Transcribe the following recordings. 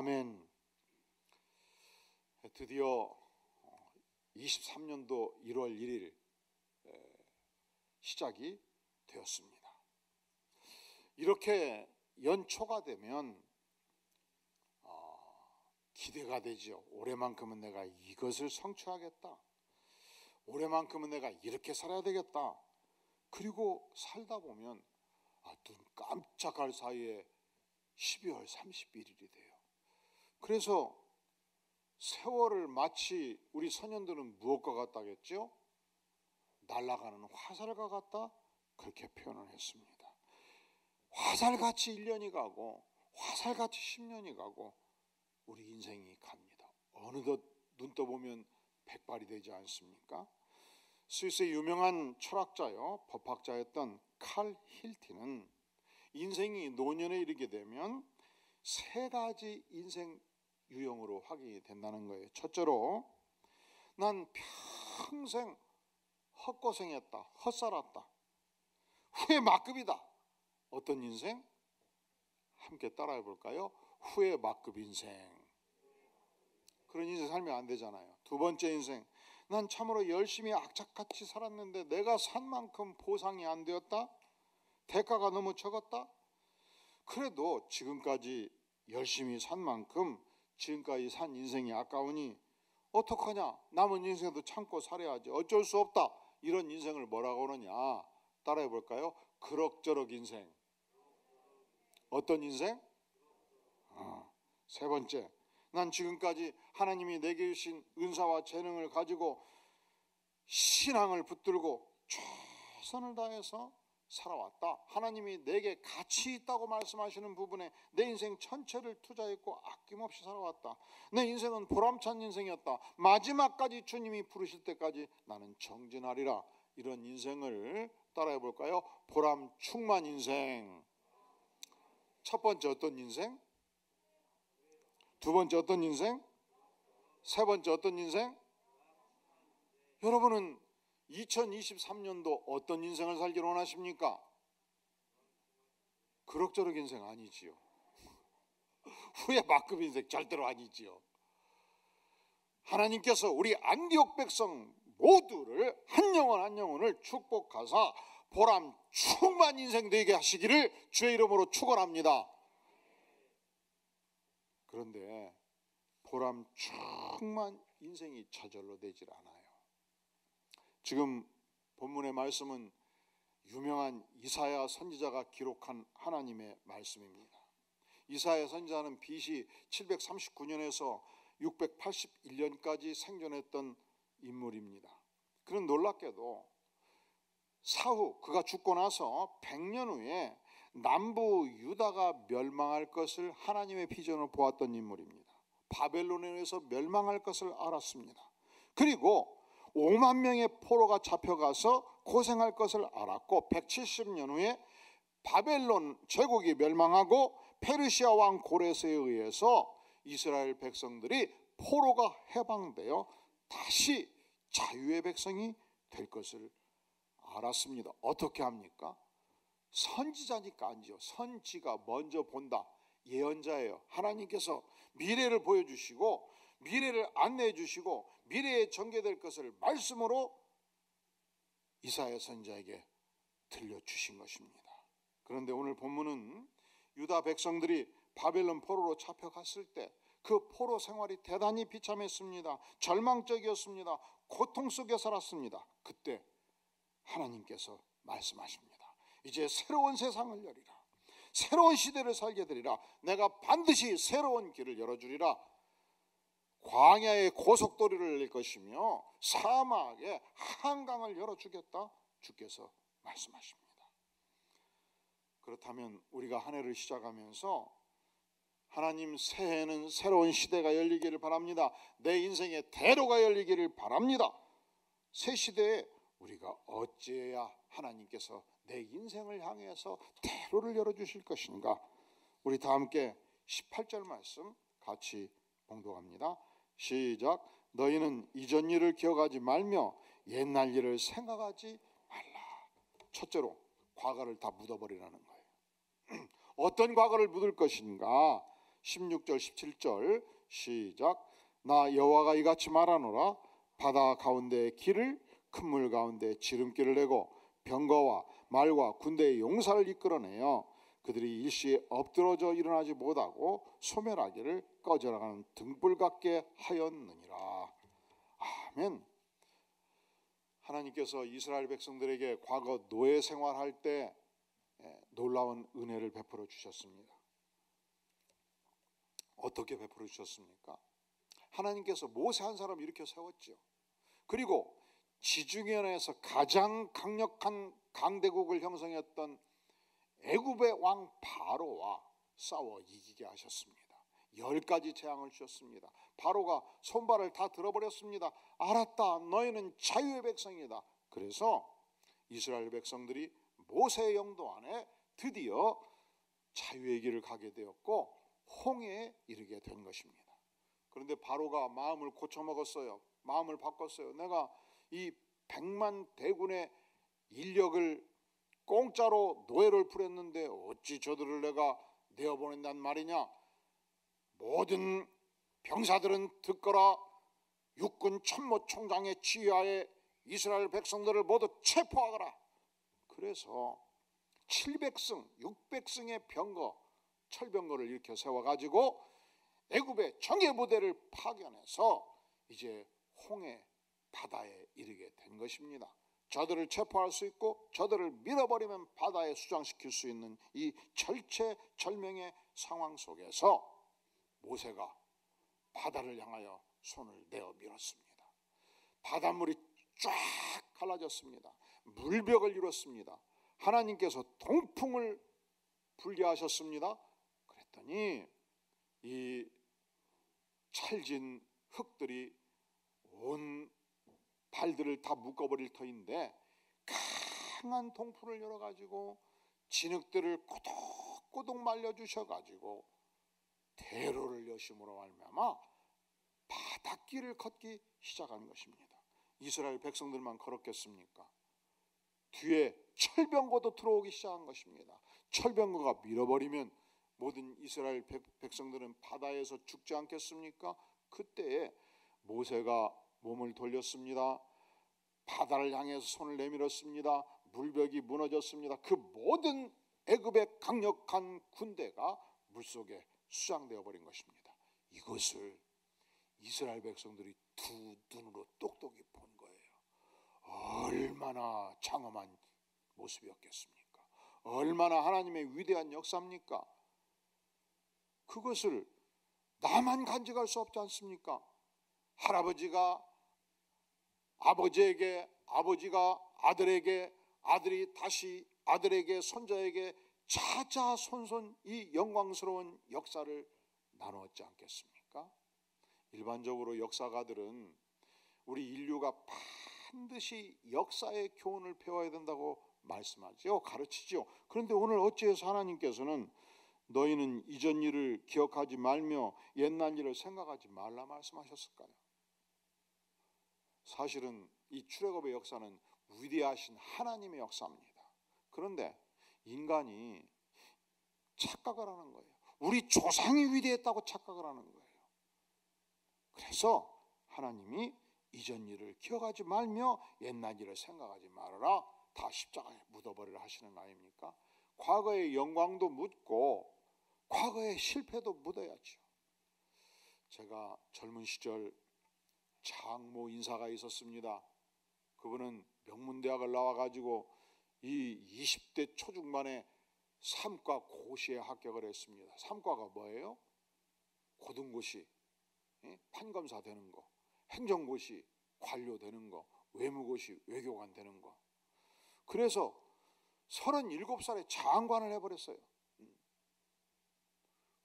아멘. 드디어 23년도 1월 1일 시작이 되었습니다. 이렇게 연초가 되면 기대가 되죠. 올해만큼은 내가 이것을 성취하겠다. 올해만큼은 내가 이렇게 살아야 되겠다. 그리고 살다 보면 눈 깜짝할 사이에 12월 31일이 돼요. 그래서 세월을 마치 우리 선현들은 무엇과 같다겠죠? 날아가는 화살과 같다? 그렇게 표현을 했습니다. 화살같이 1년이 가고 화살같이 10년이 가고 우리 인생이 갑니다. 어느덧 눈 떠보면 100발이 되지 않습니까? 스위스의 유명한 철학자요, 법학자였던 칼 힐티는 인생이 노년에 이르게 되면 세 가지 인생 유형으로 확인이 된다는 거예요. 첫째로, 난 평생 헛고생했다, 헛살았다, 후회 막급이다. 어떤 인생? 함께 따라해 볼까요? 후회 막급 인생. 그런 인생 살면 안 되잖아요. 두 번째 인생, 난 참으로 열심히 악착같이 살았는데 내가 산 만큼 보상이 안 되었다, 대가가 너무 적었다. 그래도 지금까지 열심히 산 만큼 지금까지 산 인생이 아까우니 어떡하냐, 남은 인생도 참고 살아야지, 어쩔 수 없다. 이런 인생을 뭐라고 그러냐? 따라해 볼까요? 그럭저럭 인생. 어떤 인생? 세 번째, 난 지금까지 하나님이 내게 주신 은사와 재능을 가지고 신앙을 붙들고 최선을 다해서 살아왔다. 하나님이 내게 가치 있다고 말씀하시는 부분에 내 인생 전체를 투자했고 아낌없이 살아왔다. 내 인생은 보람찬 인생이었다. 마지막까지 주님이 부르실 때까지 나는 정진하리라. 이런 인생을 따라해 볼까요? 보람 충만 인생. 첫 번째 어떤 인생? 두 번째 어떤 인생? 세 번째 어떤 인생? 여러분은 2023년도 어떤 인생을 살기를 원하십니까? 그럭저럭 인생 아니지요. 후회 막급 인생 절대로 아니지요. 하나님께서 우리 안디옥 백성 모두를 한 영혼 한 영혼을 축복하사 보람 충만 인생 되게 하시기를 주의 이름으로 축원합니다. 그런데 보람 충만 인생이 저절로 되질 않아요. 지금 본문의 말씀은 유명한 이사야 선지자가 기록한 하나님의 말씀입니다. 이사야 선지자는 BC 739년에서 681년까지 생존했던 인물입니다. 그는 놀랍게도 사후 그가 죽고 나서 100년 후에 남부 유다가 멸망할 것을 하나님의 비전으로 보았던 인물입니다. 바벨론에 의해서 멸망할 것을 알았습니다. 그리고 5만 명의 포로가 잡혀가서 고생할 것을 알았고 170년 후에 바벨론 제국이 멸망하고 페르시아 왕 고레스에 의해서 이스라엘 백성들이 포로가 해방되어 다시 자유의 백성이 될 것을 알았습니다. 어떻게 합니까? 선지자니까 아니죠. 선지가 먼저 본다. 예언자예요. 하나님께서 미래를 보여주시고 미래를 안내해 주시고 미래에 전개될 것을 말씀으로 이사야 선지자에게 들려주신 것입니다. 그런데 오늘 본문은 유다 백성들이 바벨론 포로로 잡혀갔을 때 그 포로 생활이 대단히 비참했습니다. 절망적이었습니다. 고통 속에 살았습니다. 그때 하나님께서 말씀하십니다. 이제 새로운 세상을 열리라. 새로운 시대를 살게 되리라. 내가 반드시 새로운 길을 열어주리라. 광야의 고속도로를 열릴 것이며 사막에 한강을 열어주겠다. 주께서 말씀하십니다. 그렇다면 우리가 한 해를 시작하면서 하나님, 새해에는 새로운 시대가 열리기를 바랍니다. 내 인생의 대로가 열리기를 바랍니다. 새 시대에 우리가 어찌해야 하나님께서 내 인생을 향해서 대로를 열어주실 것인가? 우리 다 함께 18절 말씀 같이 봉독합니다. 시작. 너희는 이전 일을 기억하지 말며 옛날 일을 생각하지 말라. 첫째로 과거를 다 묻어버리라는 거예요. 어떤 과거를 묻을 것인가? 16절 17절 시작. 나 여호와가 이같이 말하노라. 바다 가운데 길을 큰 물 가운데 지름길을 내고 병거와 말과 군대의 용사를 이끌어내어 그들이 일시에 엎드러져 일어나지 못하고 소멸하기를 꺼져나가는 등불 같게 하였느니라. 아멘. 하나님께서 이스라엘 백성들에게 과거 노예 생활할 때 놀라운 은혜를 베풀어 주셨습니다. 어떻게 베풀어 주셨습니까? 하나님께서 모세 한 사람 일으켜 세웠죠. 그리고 지중해에서 가장 강력한 강대국을 형성했던 애굽의 왕 바로와 싸워 이기게 하셨습니다. 10가지 재앙을 주셨습니다. 바로가 손발을 다 들어버렸습니다. 알았다, 너희는 자유의 백성이다. 그래서 이스라엘 백성들이 모세의 영도 안에 드디어 자유의 길을 가게 되었고 홍해에 이르게 된 것입니다. 그런데 바로가 마음을 고쳐먹었어요. 마음을 바꿨어요. 내가 이 100만 대군의 인력을 공짜로 노예를 부렸는데 어찌 저들을 내가 내어보낸단 말이냐. 모든 병사들은 듣거라. 육군 참모총장의 지휘하에 이스라엘 백성들을 모두 체포하거라. 그래서 700승, 600승의 병거, 철병거를 일으켜 세워가지고 애굽의 정예부대를 파견해서 이제 홍해 바다에 이르게 된 것입니다. 저들을 체포할 수 있고 저들을 밀어버리면 바다에 수장시킬 수 있는 이 절체절명의 상황 속에서 모세가 바다를 향하여 손을 내어 밀었습니다. 바닷물이 쫙 갈라졌습니다. 물벽을 이뤘습니다. 하나님께서 동풍을 불게 하셨습니다. 그랬더니 이 찰진 흙들이 온 발들을 다 묶어버릴 터인데 강한 동풍을 열어가지고 진흙들을 꼬독꼬독 말려주셔가지고 대로를 여심으로 말미암아 바닷길을 걷기 시작한 것입니다. 이스라엘 백성들만 걸었겠습니까? 뒤에 철병거도 들어오기 시작한 것입니다. 철병거가 밀어버리면 모든 이스라엘 백성들은 바다에서 죽지 않겠습니까? 그때에 모세가 몸을 돌렸습니다. 바다를 향해서 손을 내밀었습니다. 물벽이 무너졌습니다. 그 모든 애굽의 강력한 군대가 물속에 수장되어 버린 것입니다. 이것을 이스라엘 백성들이 두 눈으로 똑똑히 본 거예요. 얼마나 장엄한 모습이었겠습니까? 얼마나 하나님의 위대한 역사입니까? 그것을 나만 간직할 수 없지 않습니까? 할아버지가 아버지에게, 아버지가 아들에게, 아들이 다시 아들에게, 손자에게 자자손손 이 영광스러운 역사를 나누었지 않겠습니까? 일반적으로 역사가들은 우리 인류가 반드시 역사의 교훈을 배워야 된다고 말씀하죠. 가르치죠. 그런데 오늘 어찌해서 하나님께서는 너희는 이전 일을 기억하지 말며 옛날 일을 생각하지 말라 말씀하셨을까요? 사실은 이 출애굽의 역사는 위대하신 하나님의 역사입니다. 그런데 인간이 착각을 하는 거예요. 우리 조상이 위대했다고 착각을 하는 거예요. 그래서 하나님이 이전 일을 기억하지 말며 옛날 일을 생각하지 말아라. 다 십자가에 묻어버리라 하시는 거 아닙니까? 과거의 영광도 묻고 과거의 실패도 묻어야죠. 제가 젊은 시절 장모 인사가 있었습니다. 그분은 명문대학을 나와가지고 이 20대 초중반에 삼과 고시에 합격을 했습니다. 삼과가 뭐예요? 고등고시, 판검사 되는 거, 행정고시, 관료 되는 거, 외무고시, 외교관 되는 거. 그래서 37살에 장관을 해버렸어요.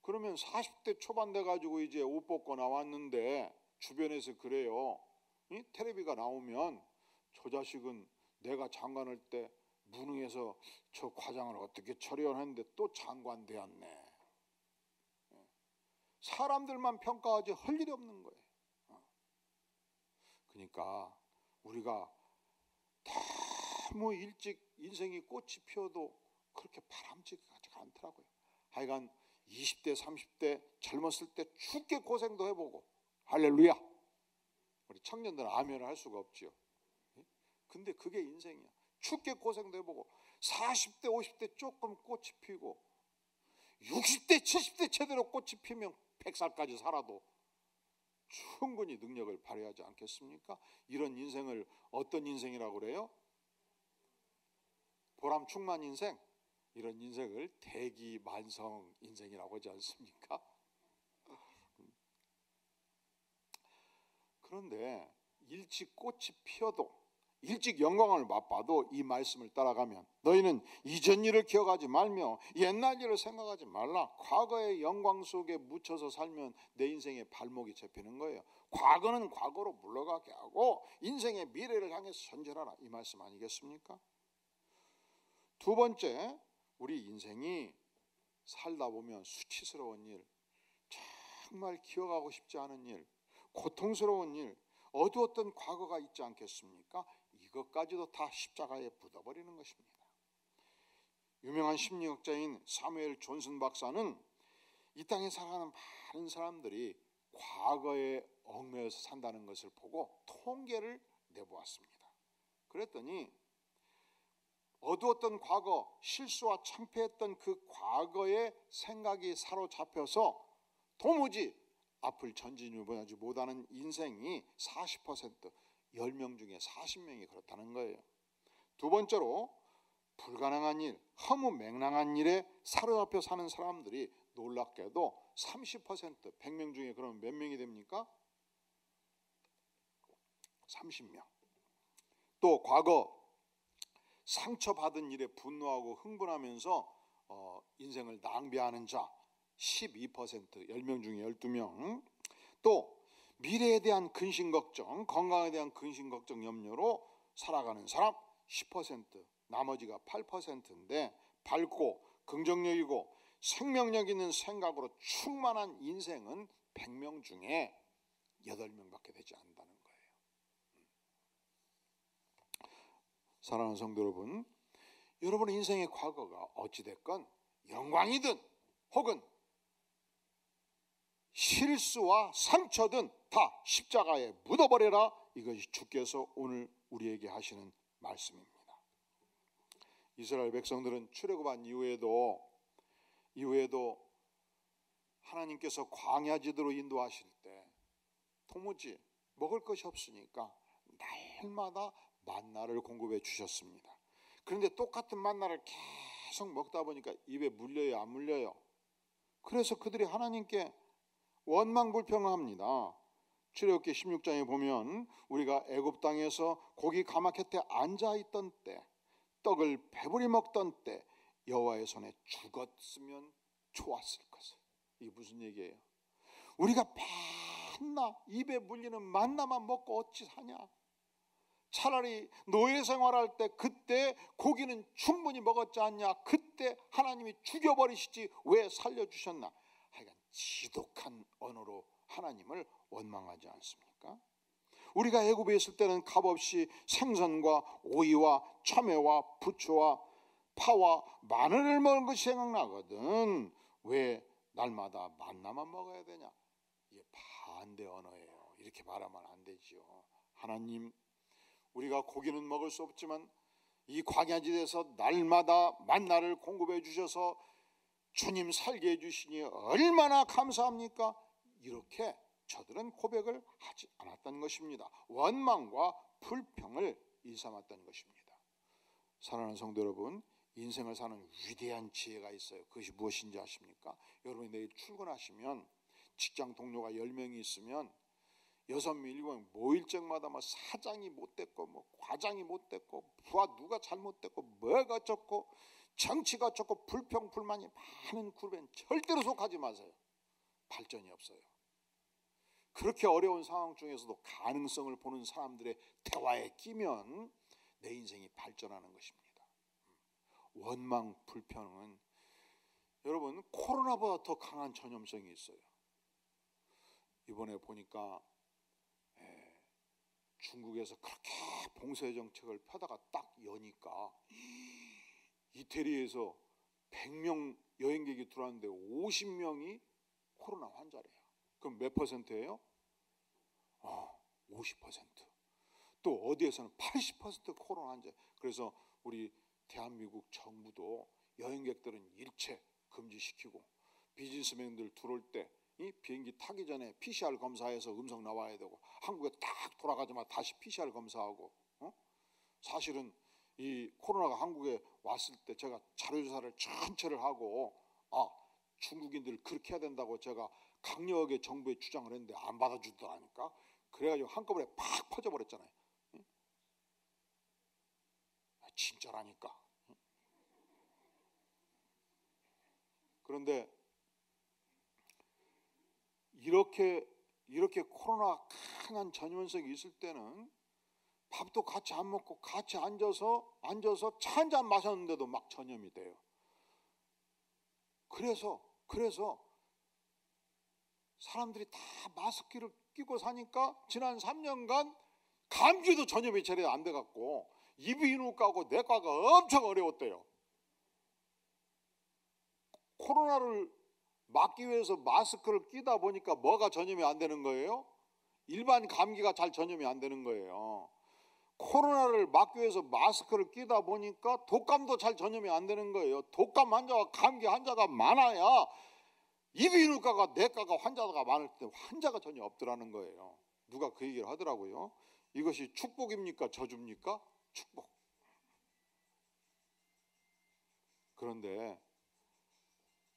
그러면 40대 초반 돼가지고 이제 옷 벗고 나왔는데 주변에서 그래요. 텔레비가 나오면 저 자식은 내가 장관할 때 무능해서 저 과장을 어떻게 처리하는데 또 장관 되었네. 사람들만 평가하지 할 일이 없는 거예요. 그러니까 우리가 너무 일찍 인생이 꽃이 피어도 그렇게 바람직하지가 않더라고요. 하여간 20대 30대 젊었을 때 죽게 고생도 해보고, 할렐루야, 우리 청년들은 아멘을 할 수가 없지요. 근데 그게 인생이야. 죽게 고생도 해보고 40대 50대 조금 꽃이 피고 60대 70대 제대로 꽃이 피면 100살까지 살아도 충분히 능력을 발휘하지 않겠습니까? 이런 인생을 어떤 인생이라고 그래요? 보람 충만 인생. 이런 인생을 대기만성 인생이라고 하지 않습니까? 그런데 일찍 꽃이 피어도, 일찍 영광을 맛봐도 이 말씀을 따라가면 너희는 이전 일을 기억하지 말며 옛날 일을 생각하지 말라. 과거의 영광 속에 묻혀서 살면 내 인생의 발목이 잡히는 거예요. 과거는 과거로 물러가게 하고 인생의 미래를 향해서 전진하라, 이 말씀 아니겠습니까? 두 번째, 우리 인생이 살다 보면 수치스러운 일, 정말 기억하고 싶지 않은 일, 고통스러운 일, 어두웠던 과거가 있지 않겠습니까? 이것까지도 다 십자가에 묻어버리는 것입니다. 유명한 심리학자인 사무엘 존슨 박사는 이 땅에 살아가는 많은 사람들이 과거에 얽매여서 산다는 것을 보고 통계를 내보았습니다. 그랬더니 어두웠던 과거, 실수와 창피했던 그 과거의 생각이 사로잡혀서 도무지 앞을 전진하지 못하는 인생이 40%, 10명 중에 40명이 그렇다는 거예요. 두 번째로, 불가능한 일, 허무맹랑한 일에 사로잡혀 사는 사람들이 놀랍게도 30%, 100명 중에 그러면 몇 명이 됩니까? 30명. 또 과거 상처받은 일에 분노하고 흥분하면서 인생을 낭비하는 자 12%, 10명 중에 12명. 또 미래에 대한 근심 걱정, 건강에 대한 근심 걱정 염려로 살아가는 사람 10%, 나머지가 8%인데 밝고 긍정적이고 생명력 있는 생각으로 충만한 인생은 100명 중에 8명밖에 되지 않는다는 거예요. 사랑하는 성도 여러분, 여러분의 인생의 과거가 어찌됐건 영광이든 혹은 실수와 상처든 다 십자가에 묻어버려라. 이것이 주께서 오늘 우리에게 하시는 말씀입니다. 이스라엘 백성들은 출애굽한 이후에도 하나님께서 광야 지도로 인도하실 때 도무지 먹을 것이 없으니까 날마다 만나를 공급해 주셨습니다. 그런데 똑같은 만나를 계속 먹다 보니까 입에 물려요, 안 물려요? 그래서 그들이 하나님께 원망불평합니다. 출애굽기 16장에 보면 우리가 애굽 땅에서 고기 가마솥에 앉아있던 때, 떡을 배부리 먹던 때 여호와의 손에 죽었으면 좋았을 것을. 이게 무슨 얘기예요? 우리가 맨날 입에 물리는 만나만 먹고 어찌 사냐? 차라리 노예 생활할 때 그때 고기는 충분히 먹었지 않냐? 그때 하나님이 죽여버리시지 왜 살려주셨나? 하여간 지독한 언어로 하나님을 원망하지 않습니까? 우리가 애굽에 있을 때는 값없이 생선과 오이와 참외와 부추와 파와 마늘을 먹은 것이 생각나거든. 왜 날마다 만나만 먹어야 되냐? 이게 반대 언어예요. 이렇게 말하면 안 되지요. 하나님, 우리가 고기는 먹을 수 없지만 이 광야지대에서 날마다 만나를 공급해 주셔서 주님 살게 해주시니 얼마나 감사합니까? 이렇게 저들은 고백을 하지 않았다는 것입니다. 원망과 불평을 일삼았다는 것입니다. 사랑하는 성도 여러분, 인생을 사는 위대한 지혜가 있어요. 그것이 무엇인지 아십니까? 여러분이 내일 출근하시면 직장 동료가 10명이 있으면 6명, 7명 모일 적마다 사장이 못됐고 과장이 못됐고 부하 누가 잘못됐고 뭐가 어쩌고 정치가 어쩌고 불평 불만이 많은 그룹엔 절대로 속하지 마세요. 발전이 없어요. 그렇게 어려운 상황 중에서도 가능성을 보는 사람들의 대화에 끼면 내 인생이 발전하는 것입니다. 원망 불평은 여러분 코로나보다 더 강한 전염성이 있어요. 이번에 보니까 중국에서 그렇게 봉쇄 정책을 펴다가 딱 여니까 이태리에서 100명 여행객이 들어왔는데 50명이 코로나 환자래요. 그럼 몇 퍼센트예요? 50%. 또 어디에서는 80% 코로나 환자. 그래서 우리 대한민국 정부도 여행객들은 일체 금지시키고 비즈니스맨들 들어올 때 이 비행기 타기 전에 PCR 검사해서 음성 나와야 되고, 한국에 딱 돌아가자마자 다시 PCR 검사하고. 사실은 이 코로나가 한국에 왔을 때 제가 자료조사를 전체를 하고 중국인들 그렇게 해야 된다고 제가 강력하게 정부에 주장을 했는데 안 받아주더라니까. 그래가지고 한꺼번에 팍 퍼져버렸잖아요. 진짜라니까. 그런데 이렇게 코로나 강한 전염성이 있을 때는 밥도 같이 안 먹고 같이 앉아서 차 한 잔 마셨는데도 막 전염이 돼요. 그래서 사람들이 다 마스크를 끼고 사니까 지난 3년간 감기도 전염이 제대로 안 돼갖고 이비인후과하고 내과가 엄청 어려웠대요. 코로나를 막기 위해서 마스크를 끼다 보니까 뭐가 전염이 안 되는 거예요? 일반 감기가 잘 전염이 안 되는 거예요. 코로나를 막기 위해서 마스크를 끼다 보니까 독감도 잘 전염이 안 되는 거예요. 독감 환자와 감기 환자가 많아야 이비인후과가 내과가 환자가 많을 때 환자가 전혀 없더라는 거예요. 누가 그 얘기를 하더라고요. 이것이 축복입니까? 저주입니까? 축복. 그런데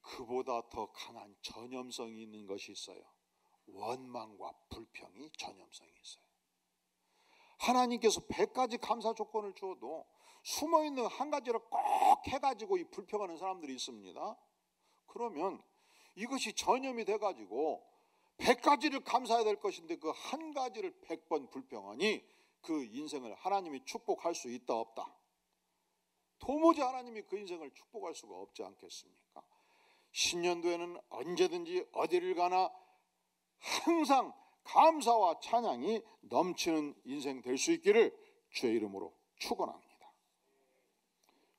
그보다 더 강한 전염성이 있는 것이 있어요. 원망과 불평이 전염성이 있어요. 하나님께서 100가지 감사 조건을 주어도 숨어있는 한 가지를 꼭 해가지고 이 불평하는 사람들이 있습니다. 그러면 이것이 전염이 돼가지고 100가지를 감사해야 될 것인데 그 한 가지를 100번 불평하니 그 인생을 하나님이 축복할 수 있다 없다? 도무지 하나님이 그 인생을 축복할 수가 없지 않겠습니까? 신년도에는 언제든지 어디를 가나 항상 감사와 찬양이 넘치는 인생 될 수 있기를 주의 이름으로 축원합니다.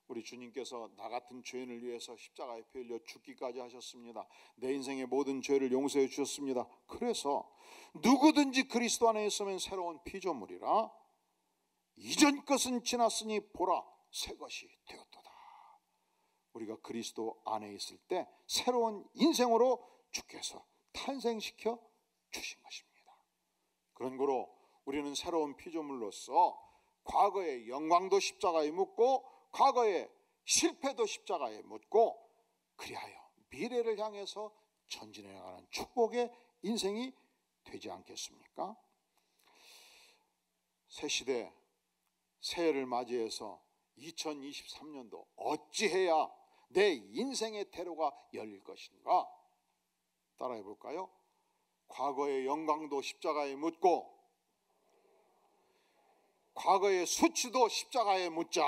우리 주님께서 나 같은 죄인을 위해서 십자가에 피 흘려 죽기까지 하셨습니다. 내 인생의 모든 죄를 용서해 주셨습니다. 그래서 누구든지 그리스도 안에 있으면 새로운 피조물이라 이전 것은 지났으니 보라 새 것이 되었도다. 우리가 그리스도 안에 있을 때 새로운 인생으로 주께서 탄생시켜 주신 것입니다. 그런 거로 우리는 새로운 피조물로서 과거의 영광도 십자가에 묻고 과거의 실패도 십자가에 묻고 그리하여 미래를 향해서 전진해 나가는 축복의 인생이 되지 않겠습니까? 새 시대 새해를 맞이해서 2023년도 어찌해야 내 인생의 대로가 열릴 것인가? 따라해 볼까요? 과거의 영광도 십자가에 묻고 과거의 수치도 십자가에 묻자.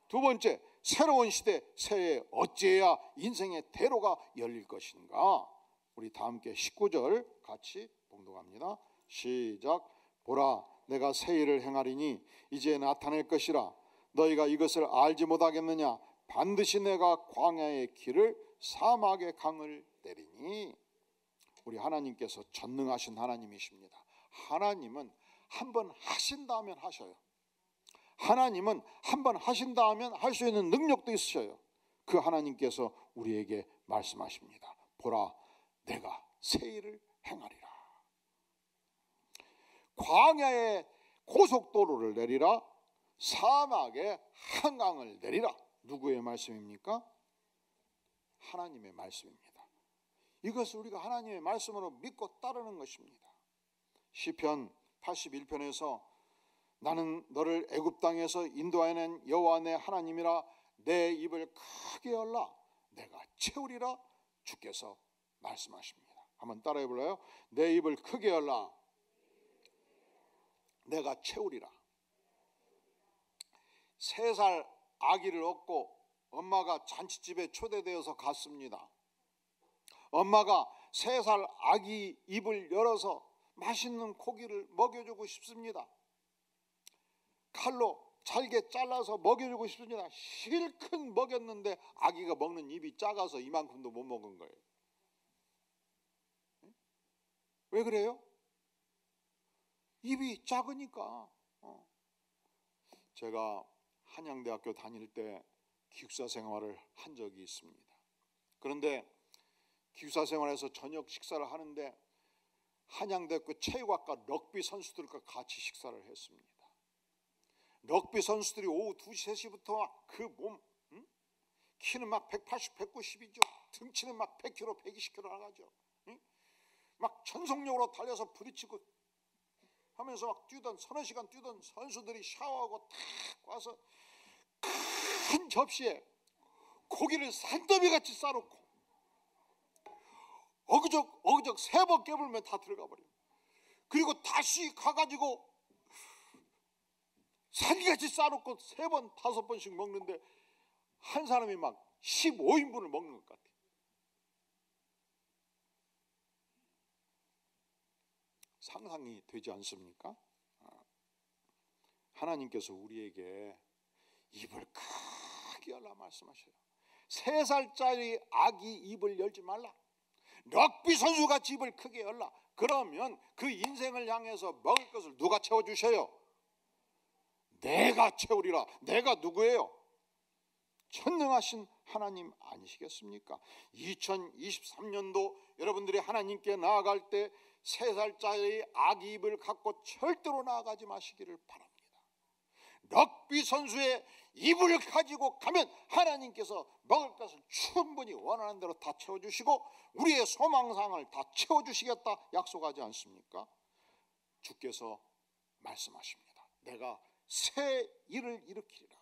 두 번째, 새로운 시대 새해에 어찌해야 인생의 대로가 열릴 것인가? 우리 다 함께 19절 같이 봉독합니다. 시작. 보라 내가 새 일을 행하리니 이제 나타낼 것이라 너희가 이것을 알지 못하겠느냐? 반드시 내가 광야의 길을 사막의 강을 내리니. 우리 하나님께서 전능하신 하나님이십니다. 하나님은 한번 하신다 하면 하셔요. 하나님은 한번 하신다 하면 할 수 있는 능력도 있으셔요. 그 하나님께서 우리에게 말씀하십니다. 보라 내가 새 일을 행하리라. 광야에 고속도로를 내리라. 사막에 한강을 내리라. 누구의 말씀입니까? 하나님의 말씀입니다. 이것을 우리가 하나님의 말씀으로 믿고 따르는 것입니다. 시편 81편에서 나는 너를 애굽 땅에서 인도하여낸 여호와 내 하나님이라. 내 입을 크게 열라 내가 채우리라. 주께서 말씀하십니다. 한번 따라해 볼래요? 내 입을 크게 열라 내가 채우리라. 3살 아기를 얻고 엄마가 잔치집에 초대되어서 갔습니다. 엄마가 3살 아기 입을 열어서 맛있는 고기를 먹여주고 싶습니다. 칼로 잘게 잘라서 먹여주고 싶습니다. 실컷 먹였는데 아기가 먹는 입이 작아서 이만큼도 못 먹은 거예요. 왜 그래요? 입이 작으니까. 제가 한양대학교 다닐 때 기숙사 생활을 한 적이 있습니다. 그런데 기숙사 생활에서 저녁 식사를 하는데 한양대학교 체육학과 럭비 선수들과 같이 식사를 했습니다. 럭비 선수들이 오후 2시, 3시부터 막 그 몸, 키는 막 180, 190이죠. 등치는 막 100kg, 120kg 나가죠. 막 전속력으로 달려서 부딪히고 하면서 막 뛰던, 서너 시간 뛰던 선수들이 샤워하고 탁 와서 큰 접시에 고기를 산더미같이 싸놓고 어그적 3번 깨물면 다 들어가 버려요. 그리고 다시 가가지고 산같이 싸놓고 3번, 5번씩 먹는데 한 사람이 막 15인분을 먹는 것 같아요. 상상이 되지 않습니까? 하나님께서 우리에게 입을 크게 열라 말씀하셔요. 3살짜리 아기 입을 열지 말라. 럭비 선수같이 입을 크게 열라. 그러면 그 인생을 향해서 먹을 것을 누가 채워주셔요? 내가 채우리라. 내가 누구예요? 전능하신 하나님 아니시겠습니까? 2023년도 여러분들이 하나님께 나아갈 때 3살짜리 아기 입을 갖고 절대로 나아가지 마시기를 바랍니다. 럭비 선수의 입을 가지고 가면 하나님께서 먹을 것을 충분히 원하는 대로 다 채워주시고 우리의 소망상을 다 채워주시겠다 약속하지 않습니까? 주께서 말씀하십니다. 내가 새 일을 일으키리라.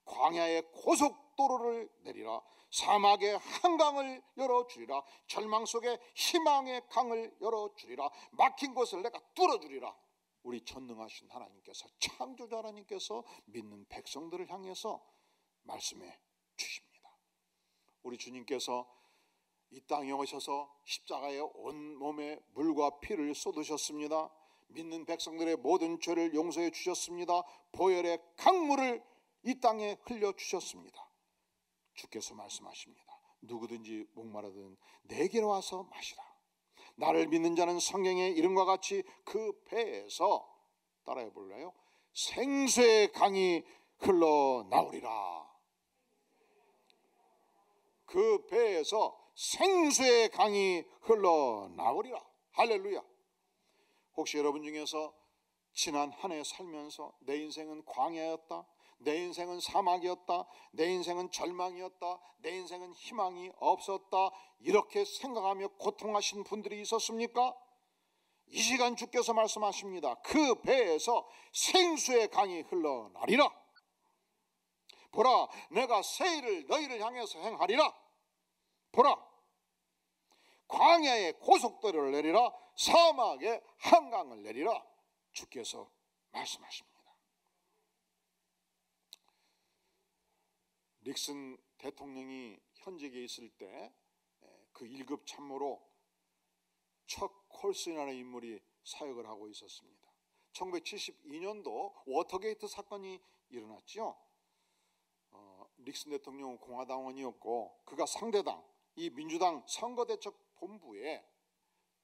광야의 고속도로를 내리라. 사막의 한강을 열어주리라. 절망 속에 희망의 강을 열어주리라. 막힌 곳을 내가 뚫어주리라. 우리 전능하신 하나님께서, 창조자 하나님께서 믿는 백성들을 향해서 말씀해 주십니다. 우리 주님께서 이 땅에 오셔서 십자가에 온몸에 물과 피를 쏟으셨습니다. 믿는 백성들의 모든 죄를 용서해 주셨습니다. 보혈의 강물을 이 땅에 흘려주셨습니다. 주께서 말씀하십니다. 누구든지 목마르든 내게로 와서 마시라. 나를 믿는 자는 성경의 이름과 같이 그 배에서, 따라해 볼래요? 생수의 강이 흘러나오리라. 그 배에서 생수의 강이 흘러나오리라. 할렐루야. 혹시 여러분 중에서 지난 한 해 살면서 내 인생은 광야였다, 내 인생은 사막이었다, 내 인생은 절망이었다, 내 인생은 희망이 없었다, 이렇게 생각하며 고통하신 분들이 있었습니까? 이 시간 주께서 말씀하십니다. 그 배에서 생수의 강이 흘러나리라. 보라, 내가 새 일을 너희를 향해서 행하리라. 보라, 광야의 고속도로를 내리라. 사막의 한강을 내리라. 주께서 말씀하십니다. 닉슨 대통령이 현직에 있을 때 그 1급 참모로 척 콜슨이라는 인물이 사역을 하고 있었습니다. 1972년도 워터게이트 사건이 일어났죠. 닉슨 대통령은 공화당원이었고 그가 상대당, 이 민주당 선거대책본부의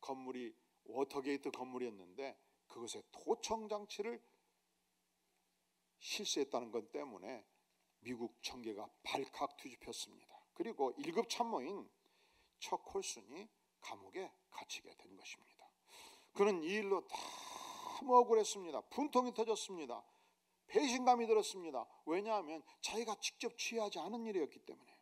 건물이 워터게이트 건물이었는데 그것에 도청 장치를 실시했다는 것 때문에 미국 정계가 발칵 뒤집혔습니다. 그리고 1급 참모인 척 콜슨이 감옥에 갇히게 된 것입니다. 그는 이 일로 너무 억울했습니다. 분통이 터졌습니다. 배신감이 들었습니다. 왜냐하면 자기가 직접 취하지 않은 일이었기 때문에.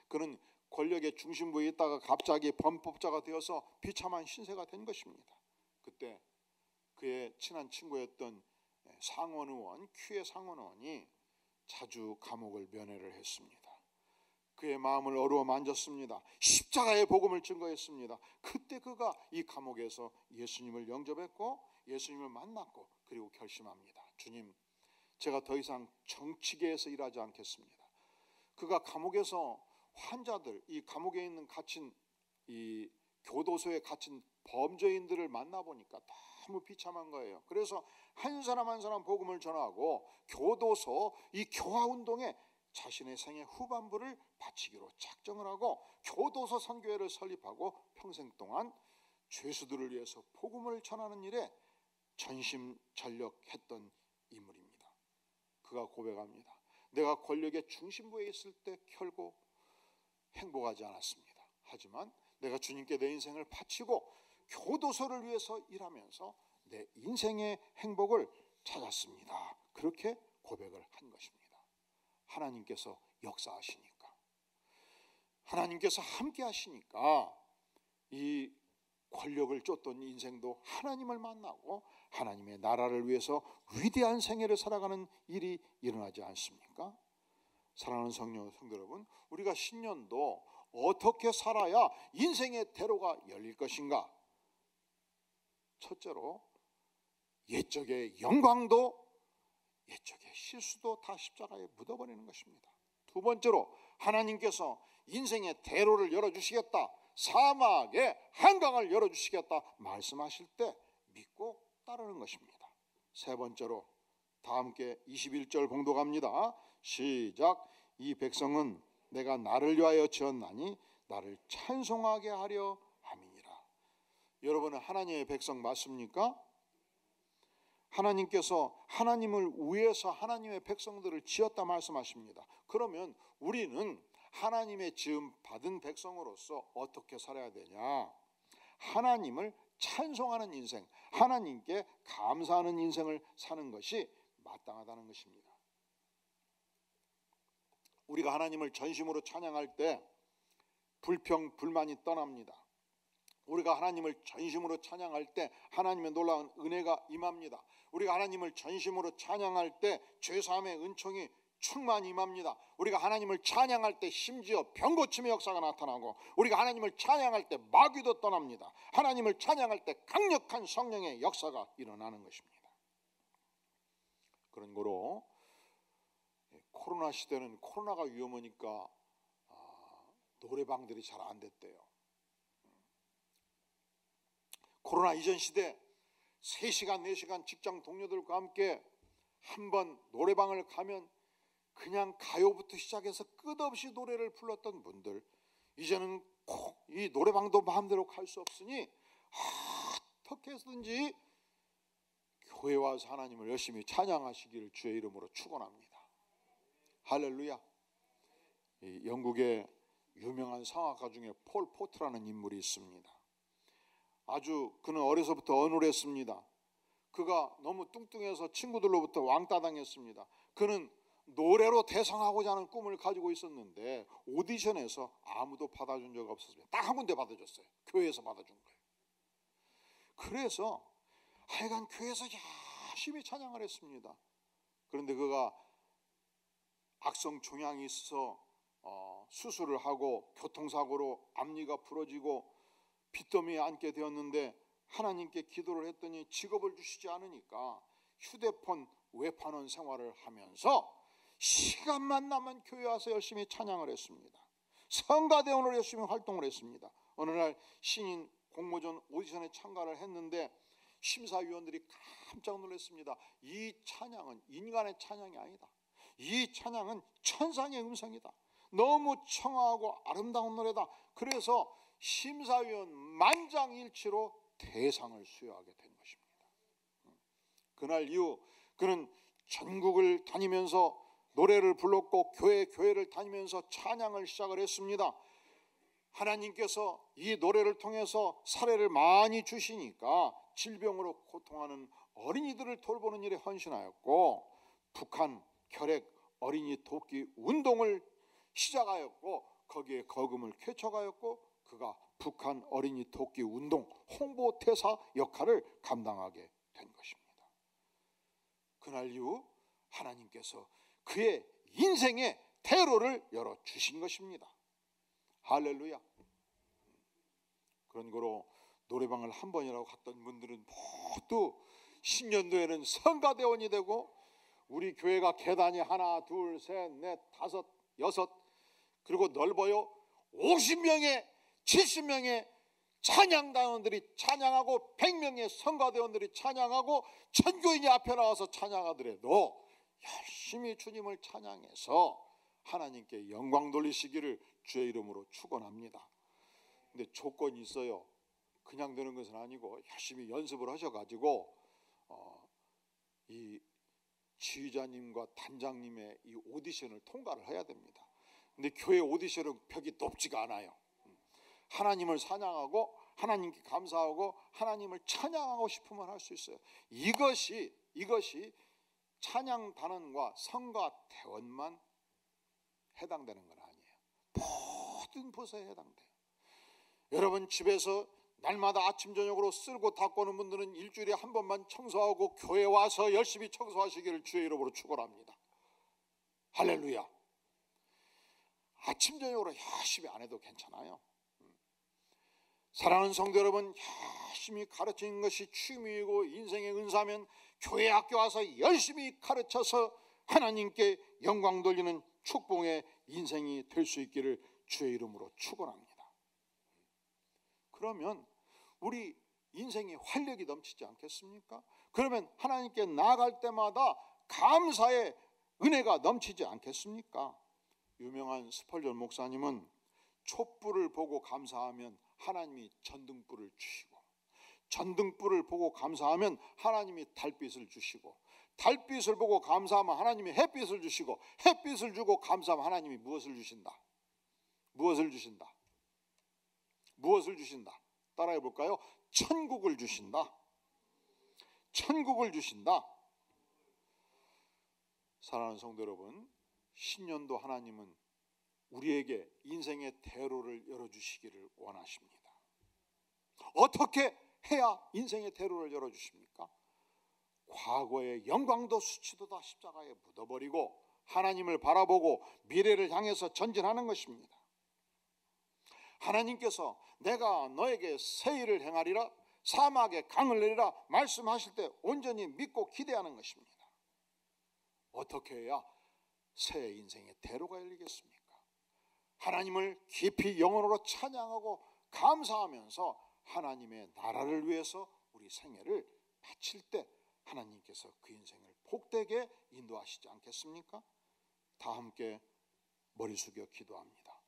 그는 권력의 중심부에 있다가 갑자기 범법자가 되어서 비참한 신세가 된 것입니다. 그때 그의 친한 친구였던 상원 의원, 큐의 상원 의원이 자주 감옥을 면회를 했습니다. 그의 마음을 어루어 만졌습니다. 십자가의 복음을 증거했습니다. 그때 그가 이 감옥에서 예수님을 영접했고 예수님을 만났고 그리고 결심합니다. 주님, 제가 더 이상 정치계에서 일하지 않겠습니다. 그가 감옥에서 환자들, 이 감옥에 있는 갇힌 이 교도소에 갇힌 범죄인들을 만나보니까 너무 비참한 거예요. 그래서 한 사람 한 사람 복음을 전하고 교도소 이 교화운동에 자신의 생애 후반부를 바치기로 작정을 하고 교도소 선교회를 설립하고 평생 동안 죄수들을 위해서 복음을 전하는 일에 전심전력했던 인물입니다. 그가 고백합니다. 내가 권력의 중심부에 있을 때 결국 행복하지 않았습니다. 하지만 내가 주님께 내 인생을 바치고 교도소를 위해서 일하면서 내 인생의 행복을 찾았습니다. 그렇게 고백을 한 것입니다. 하나님께서 역사하시니까, 하나님께서 함께 하시니까 이 권력을 쫓던 인생도 하나님을 만나고 하나님의 나라를 위해서 위대한 생애를 살아가는 일이 일어나지 않습니까? 사랑하는 성도 여러분, 우리가 신년도 어떻게 살아야 인생의 대로가 열릴 것인가? 첫째로 옛적의 영광도 옛적의 실수도 다 십자가에 묻어버리는 것입니다. 두 번째로 하나님께서 인생의 대로를 열어주시겠다, 사막의 한강을 열어주시겠다 말씀하실 때 믿고 따르는 것입니다. 세 번째로 다 함께 21절 봉독합니다. 시작. 이 백성은 내가 나를 위하여 지었나니 나를 찬송하게 하려 함이니라. 여러분은 하나님의 백성 맞습니까? 하나님께서 하나님을 위해서 하나님의 백성들을 지었다 말씀하십니다. 그러면 우리는 하나님의 지음 받은 백성으로서 어떻게 살아야 되냐? 하나님을 찬송하는 인생, 하나님께 감사하는 인생을 사는 것이 마땅하다는 것입니다. 우리가 하나님을 전심으로 찬양할 때 불평, 불만이 떠납니다. 우리가 하나님을 전심으로 찬양할 때 하나님의 놀라운 은혜가 임합니다. 우리가 하나님을 전심으로 찬양할 때 죄사함의 은총이 충만히 임합니다. 우리가 하나님을 찬양할 때 심지어 병고침의 역사가 나타나고, 우리가 하나님을 찬양할 때 마귀도 떠납니다. 하나님을 찬양할 때 강력한 성령의 역사가 일어나는 것입니다. 그런 거로 코로나 시대는 코로나가 위험하니까 노래방들이 잘 안 됐대요. 코로나 이전 시대 3시간 4시간 직장 동료들과 함께 한번 노래방을 가면 그냥 가요부터 시작해서 끝없이 노래를 불렀던 분들, 이제는 이 노래방도 마음대로 갈 수 없으니 어떻게 해서든지 교회 와서 하나님을 열심히 찬양하시기를 주의 이름으로 축원합니다. 할렐루야. 이 영국의 유명한 성악가 중에 폴 포트라는 인물이 있습니다. 아주 그는 어려서부터 어눌했습니다. 그가 너무 뚱뚱해서 친구들로부터 왕따당했습니다. 그는 노래로 대성하고자 하는 꿈을 가지고 있었는데 오디션에서 아무도 받아준 적 없었습니다. 딱 한 군데 받아줬어요. 교회에서 받아준 거예요. 그래서 하여간 교회에서 열심히 찬양을 했습니다. 그런데 그가 악성 종양이 있어서 수술을 하고 교통사고로 앞니가 부러지고 빚더미에 앉게 되었는데, 하나님께 기도를 했더니 직업을 주시지 않으니까 휴대폰 외판원 생활을 하면서 시간만 나면 교회 와서 열심히 찬양을 했습니다. 성가대원으로 열심히 활동을 했습니다. 어느 날 신인 공모전 오디션에 참가를 했는데 심사위원들이 깜짝 놀랐습니다. 이 찬양은 인간의 찬양이 아니다. 이 찬양은 천상의 음성이다. 너무 청아하고 아름다운 노래다. 그래서 심사위원 만장일치로 대상을 수여하게 된 것입니다. 그날 이후 그는 전국을 다니면서 노래를 불렀고 교회를 다니면서 찬양을 시작을 했습니다. 하나님께서 이 노래를 통해서 사례를 많이 주시니까 질병으로 고통하는 어린이들을 돌보는 일에 헌신하였고, 북한 결핵 어린이 돕기 운동을 시작하였고, 거기에 거금을 쾌척하였고, 그가 북한 어린이 돕기 운동 홍보대사 역할을 감당하게 된 것입니다. 그날 이후 하나님께서 그의 인생의 대로를 열어주신 것입니다. 할렐루야. 그런 거로 노래방을 한 번이라고 갔던 분들은 모두 신년도에는 성가대원이 되고, 우리 교회가 계단이 하나 둘 셋 넷 다섯 여섯, 그리고 넓어요 50명의 70명의 찬양단원들이 찬양하고 100명의 성가대원들이 찬양하고 천교인이 앞에 나와서 찬양하더라도 열심히 주님을 찬양해서 하나님께 영광 돌리시기를 주의 이름으로 축원합니다. 근데 조건이 있어요. 그냥 되는 것은 아니고 열심히 연습을 하셔가지고 이 지휘자님과 단장님의 이 오디션을 통과를 해야 됩니다. 근데 교회 오디션은 벽이 높지가 않아요. 하나님을 찬양하고 하나님께 감사하고 하나님을 찬양하고 싶으면 할 수 있어요. 이것이 찬양 단원과 성가 대원만 해당되는 건 아니에요. 모든 부서에 해당돼요. 여러분 집에서 날마다 아침 저녁으로 쓸고 닦고는 분들은 일주일에 한 번만 청소하고 교회 와서 열심히 청소하시기를 주의 이름으로 축원합니다. 할렐루야. 아침 저녁으로 열심히 안 해도 괜찮아요. 사랑하는 성도 여러분, 열심히 가르치는 것이 취미이고 인생의 은사면 교회 학교 와서 열심히 가르쳐서 하나님께 영광 돌리는 축복의 인생이 될 수 있기를 주의 이름으로 축원합니다. 그러면 우리 인생이 활력이 넘치지 않겠습니까? 그러면 하나님께 나아갈 때마다 감사의 은혜가 넘치지 않겠습니까? 유명한 스펄전 목사님은 촛불을 보고 감사하면 하나님이 전등불을 주시고, 전등불을 보고 감사하면 하나님이 달빛을 주시고, 달빛을 보고 감사하면 하나님이 햇빛을 주시고, 햇빛을 주고 감사하면 하나님이 무엇을 주신다? 무엇을 주신다? 무엇을 주신다? 따라해 볼까요? 천국을 주신다. 천국을 주신다. 사랑하는 성도 여러분, 신년도 하나님은 우리에게 인생의 대로를 열어주시기를 원하십니다. 어떻게 해야 인생의 대로를 열어주십니까? 과거의 영광도 수치도 다 십자가에 묻어버리고 하나님을 바라보고 미래를 향해서 전진하는 것입니다. 하나님께서 내가 너에게 새 일을 행하리라, 사막에 강을 내리라 말씀하실 때 온전히 믿고 기대하는 것입니다. 어떻게 해야 새 인생의 대로가 열리겠습니까? 하나님을 깊이 영혼으로 찬양하고 감사하면서 하나님의 나라를 위해서 우리 생애를 바칠 때 하나님께서 그 인생을 복되게 인도하시지 않겠습니까? 다 함께 머리 숙여 기도합니다.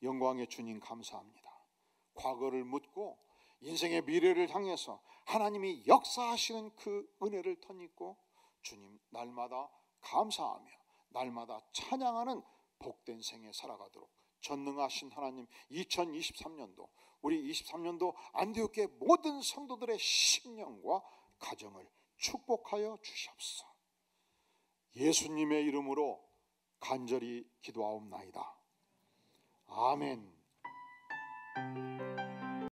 영광의 주님 감사합니다. 과거를 묻고 인생의 미래를 향해서 하나님이 역사하시는 그 은혜를 덧입고 주님 날마다 감사하며 날마다 찬양하는 복된 생애 살아가도록 전능하신 하나님 2023년도 우리 23년도 안디옥교회 모든 성도들의 심령과 가정을 축복하여 주시옵소서. 예수님의 이름으로 간절히 기도하옵나이다. 아멘.